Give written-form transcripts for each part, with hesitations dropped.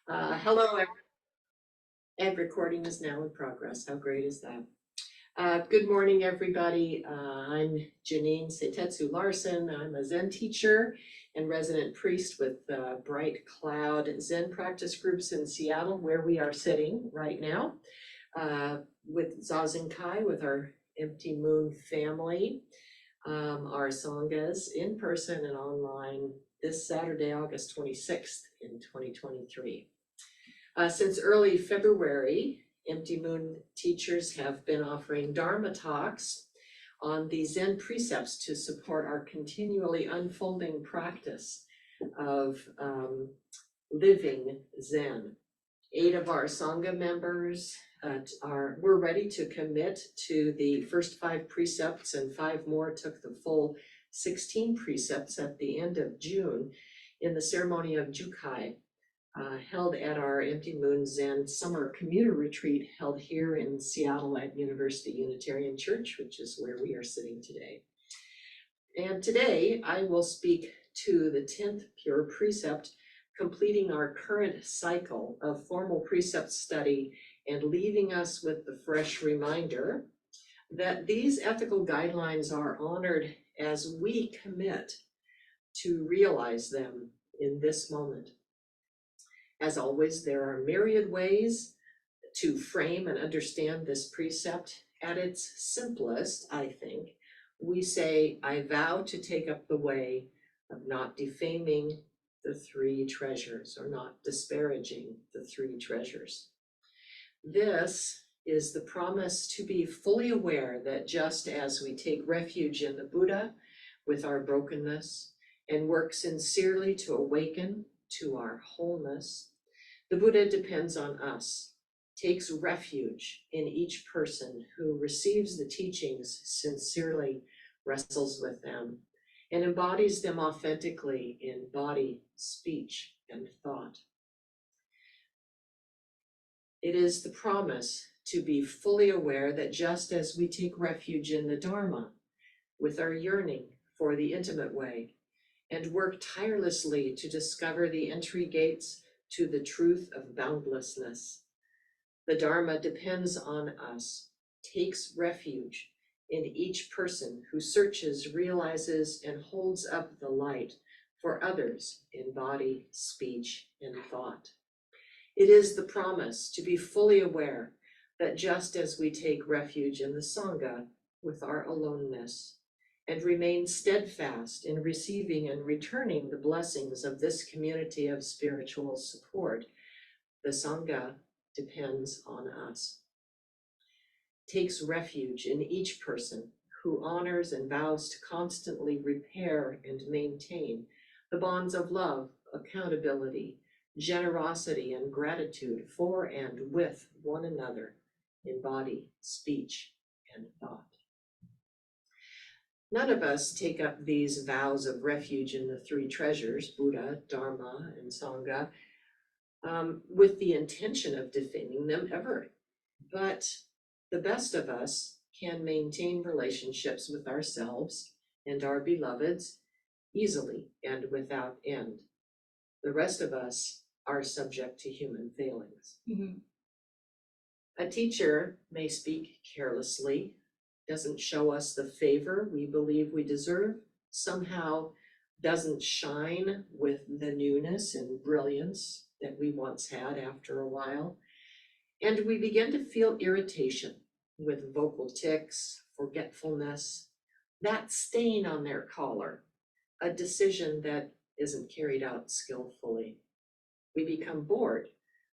Hello, and recording is now in progress. How great is that? Good morning, everybody. I'm Janine Seitetsu Larsen. I'm a Zen teacher and resident priest with Bright Cloud Zen practice groups in Seattle, where we are sitting right now with Zazen Kai, with our Empty Moon family, our Sanghas in person and online this Saturday, August 26th in 2023. Since early February, Empty Moon teachers have been offering Dharma talks on the Zen precepts to support our continually unfolding practice of living Zen. 8 of our Sangha members were ready to commit to the first 5 precepts, and 5 more took the full 16 precepts at the end of June in the ceremony of Jukai, held at our Empty Moon Zen Summer Commuter Retreat held here in Seattle at University Unitarian Church, which is where we are sitting today. And today I will speak to the 10th Pure Precept, completing our current cycle of formal precept study and leaving us with the fresh reminder that these ethical guidelines are honored as we commit to realize them in this moment. As always, there are myriad ways to frame and understand this precept. At its simplest, I think, we say, I vow to take up the way of not defaming the 3 treasures, or not disparaging the 3 treasures. This is the promise to be fully aware that just as we take refuge in the Buddha with our brokenness and work sincerely to awaken to our wholeness, the Buddha depends on us, takes refuge in each person who receives the teachings sincerely, wrestles with them, and embodies them authentically in body, speech, and thought. It is the promise to be fully aware that just as we take refuge in the Dharma with our yearning for the intimate way and work tirelessly to discover the entry gates to the truth of boundlessness, the Dharma depends on us, takes refuge in each person who searches, realizes, and holds up the light for others in body, speech, and thought. It is the promise to be fully aware that just as we take refuge in the Sangha with our aloneness and remain steadfast in receiving and returning the blessings of this community of spiritual support, the Sangha depends on us. Takes refuge in each person who honors and vows to constantly repair and maintain the bonds of love, accountability, generosity, and gratitude for and with one another in body, speech, and thought. None of us take up these vows of refuge in the 3 treasures, Buddha, Dharma, and Sangha, with the intention of defaming them ever. But the best of us can maintain relationships with ourselves and our beloveds easily and without end. The rest of us are subject to human failings. Mm-hmm. A teacher may speak carelessly, doesn't show us the favor we believe we deserve, somehow doesn't shine with the newness and brilliance that we once had after a while. And we begin to feel irritation with vocal tics, forgetfulness, that stain on their collar, a decision that isn't carried out skillfully. We become bored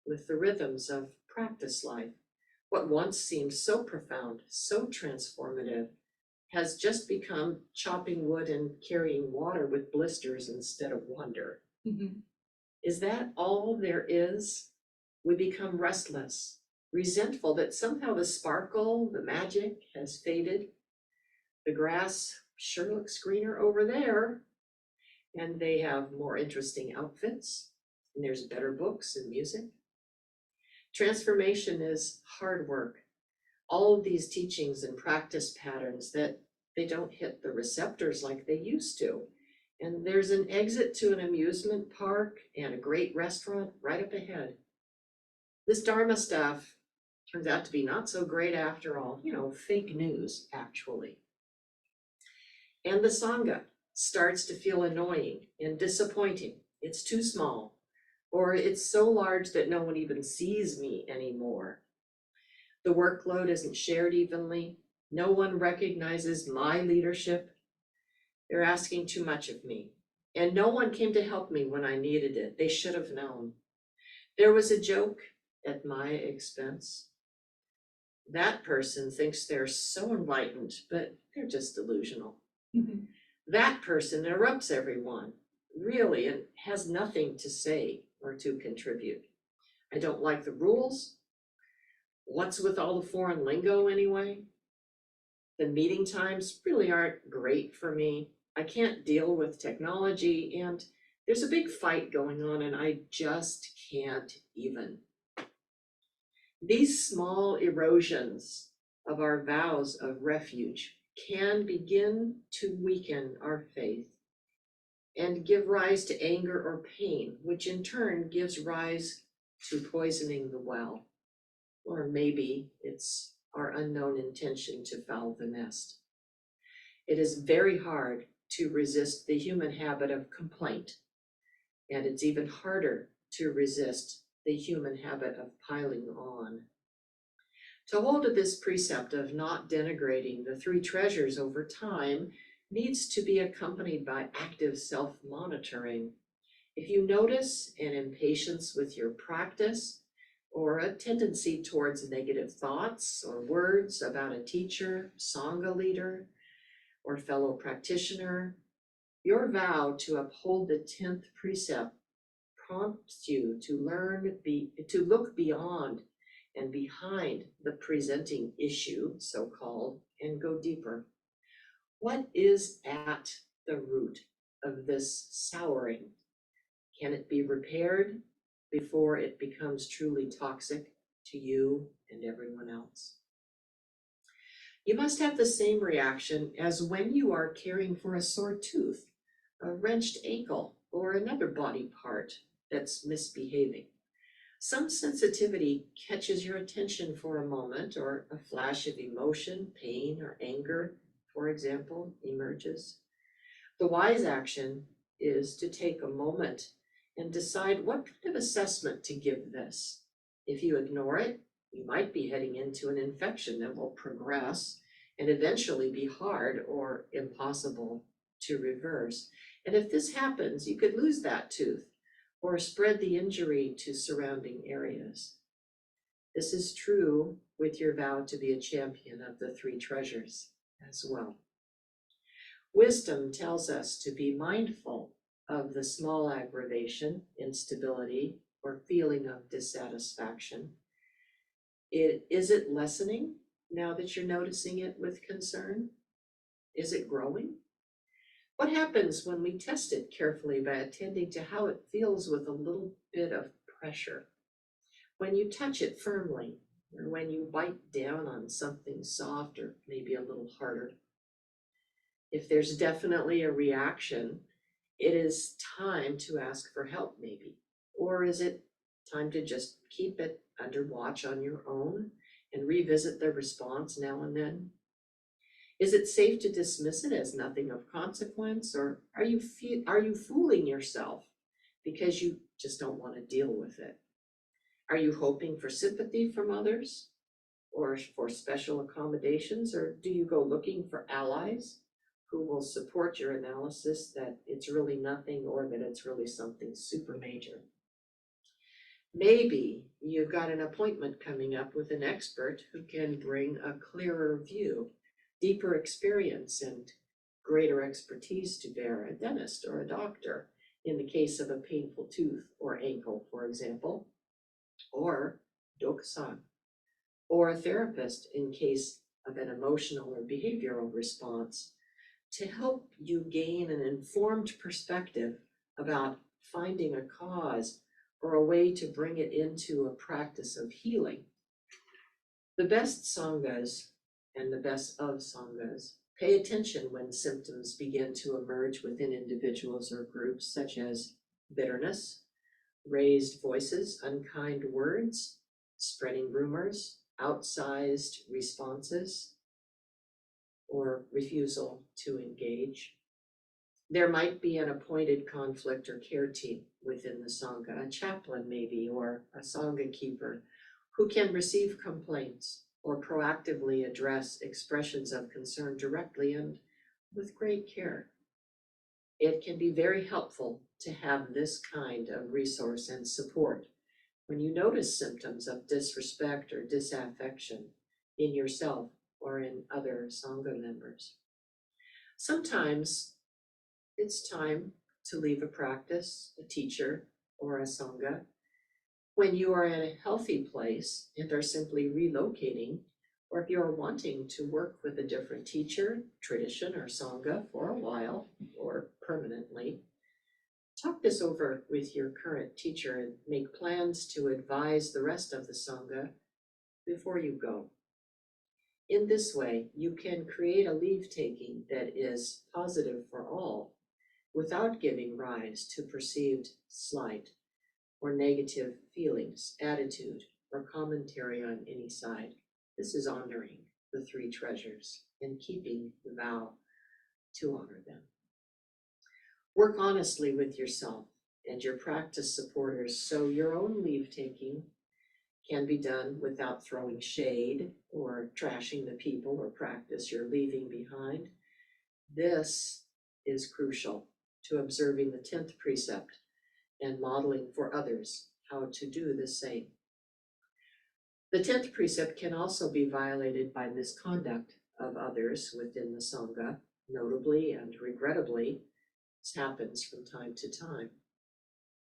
with the rhythms of practice life. What once seemed so profound, so transformative, has just become chopping wood and carrying water with blisters instead of wonder. Mm-hmm. Is that all there is? We become restless, resentful that somehow the sparkle, the magic has faded. The grass sure looks greener over there, and they have more interesting outfits, and there's better books and music. Transformation is hard work. All of these teachings and practice patterns that they don't hit the receptors like they used to. And there's an exit to an amusement park and a great restaurant right up ahead. This Dharma stuff turns out to be not so great after all, fake news, actually. And the Sangha starts to feel annoying and disappointing. It's too small, or it's so large that no one even sees me anymore. The workload isn't shared evenly. No one recognizes my leadership. They're asking too much of me. And no one came to help me when I needed it. They should have known. There was a joke at my expense. That person thinks they're so enlightened, but they're just delusional. Mm-hmm. That person interrupts everyone, really, and has nothing to say or to contribute. I don't like the rules. What's with all the foreign lingo anyway? The meeting times really aren't great for me. I can't deal with technology, and there's a big fight going on, and I just can't even. These small erosions of our vows of refuge can begin to weaken our faith and give rise to anger or pain, which in turn gives rise to poisoning the well. Or maybe it's our unknown intention to foul the nest. It is very hard to resist the human habit of complaint, and it's even harder to resist the human habit of piling on. To hold to this precept of not denigrating the three treasures over time needs to be accompanied by active self-monitoring. If you notice an impatience with your practice, or a tendency towards negative thoughts or words about a teacher, Sangha leader, or fellow practitioner, your vow to uphold the 10th precept prompts you to look beyond and behind the presenting issue, so-called, and go deeper. What is at the root of this souring? Can it be repaired before it becomes truly toxic to you and everyone else? You must have the same reaction as when you are caring for a sore tooth, a wrenched ankle, or another body part that's misbehaving. Some sensitivity catches your attention for a moment, or a flash of emotion, pain, or anger, for example, emerges. The wise action is to take a moment and decide what kind of assessment to give this. If you ignore it, you might be heading into an infection that will progress and eventually be hard or impossible to reverse. And if this happens, you could lose that tooth or spread the injury to surrounding areas. This is true with your vow to be a champion of the three treasures as well. Wisdom tells us to be mindful of the small aggravation, instability, or feeling of dissatisfaction. Is it lessening now that you're noticing it with concern? Is it growing? What happens when we test it carefully by attending to how it feels with a little bit of pressure? When you touch it firmly, or when you bite down on something soft or maybe a little harder? If there's definitely a reaction, it is time to ask for help maybe. Or is it time to just keep it under watch on your own and revisit the response now and then? Is it safe to dismiss it as nothing of consequence, or are you fooling yourself because you just don't want to deal with it? Are you hoping for sympathy from others or for special accommodations, or do you go looking for allies who will support your analysis that it's really nothing or that it's really something super major? Maybe you've got an appointment coming up with an expert who can bring a clearer view, deeper experience, and greater expertise to bear, a dentist or a doctor in the case of a painful tooth or ankle, for example, or dokusan, or a therapist in case of an emotional or behavioral response, to help you gain an informed perspective about finding a cause or a way to bring it into a practice of healing. The best sanghas and the best of sanghas Pay attention when symptoms begin to emerge within individuals or groups, such as bitterness, raised voices, unkind words, spreading rumors, outsized responses, or refusal to engage. There might be an appointed conflict or care team within the Sangha, a chaplain maybe, or a Sangha keeper, who can receive complaints or proactively address expressions of concern directly and with great care. It can be very helpful to have this kind of resource and support when you notice symptoms of disrespect or disaffection in yourself or in other Sangha members. Sometimes it's time to leave a practice, a teacher, or a Sangha when you are in a healthy place and are simply relocating, or if you're wanting to work with a different teacher, tradition, or Sangha for a while or permanently. Talk this over with your current teacher and make plans to advise the rest of the Sangha before you go. In this way, you can create a leave-taking that is positive for all without giving rise to perceived slight or negative feelings, attitude, or commentary on any side. This is honoring the three treasures and keeping the vow to honor them. Work honestly with yourself and your practice supporters so your own leave-taking can be done without throwing shade or trashing the people or practice you're leaving behind. This is crucial to observing the 10th precept and modeling for others how to do the same. The 10th precept can also be violated by misconduct of others within the Sangha, notably and regrettably. This happens from time to time.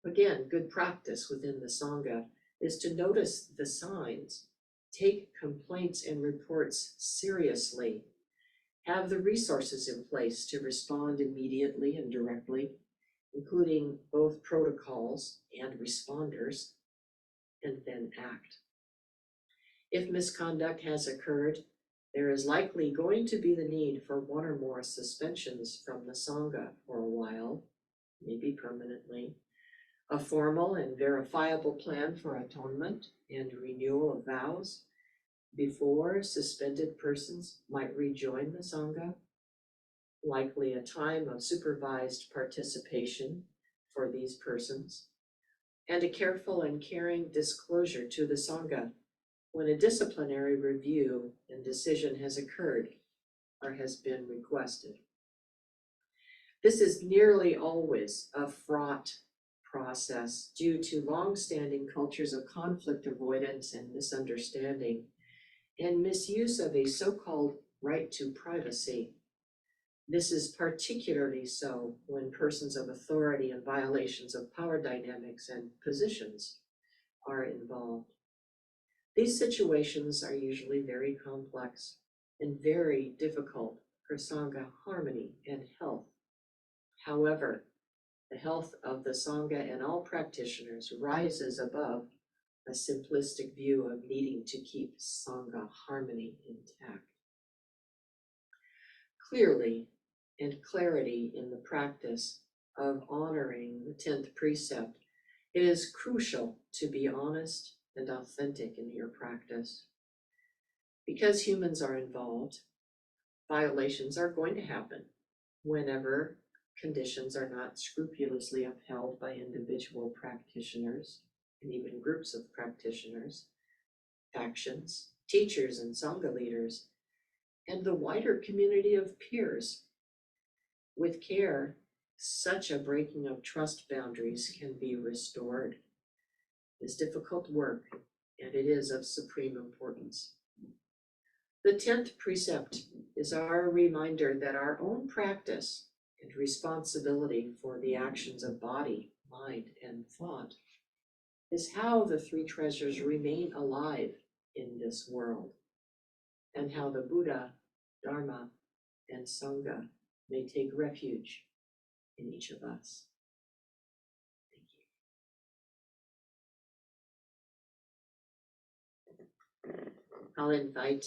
Again, good practice within the Sangha is to notice the signs, take complaints and reports seriously, have the resources in place to respond immediately and directly, including both protocols and responders, and then act. If misconduct has occurred, there is likely going to be the need for one or more suspensions from the Sangha for a while, maybe permanently, a formal and verifiable plan for atonement and renewal of vows before suspended persons might rejoin the Sangha, likely a time of supervised participation for these persons, and a careful and caring disclosure to the Sangha when a disciplinary review and decision has occurred or has been requested. This is nearly always a fraught process due to long-standing cultures of conflict avoidance and misunderstanding and misuse of a so-called right to privacy. This is particularly so when persons of authority and violations of power dynamics and positions are involved. These situations are usually very complex and very difficult for Sangha harmony and health. However, the health of the Sangha and all practitioners rises above a simplistic view of needing to keep Sangha harmony intact. Clearly and clarity in the practice of honoring the 10th precept, it is crucial to be honest and authentic in your practice. Because humans are involved, violations are going to happen whenever conditions are not scrupulously upheld by individual practitioners and even groups of practitioners, factions, teachers and Sangha leaders, and the wider community of peers. With care, such a breaking of trust boundaries can be restored. It is difficult work, and it is of supreme importance. The 10th precept is our reminder that our own practice and responsibility for the actions of body, mind, and thought is how the three treasures remain alive in this world, and how the Buddha, Dharma, and Sangha may take refuge in each of us. Thank you. I'll invite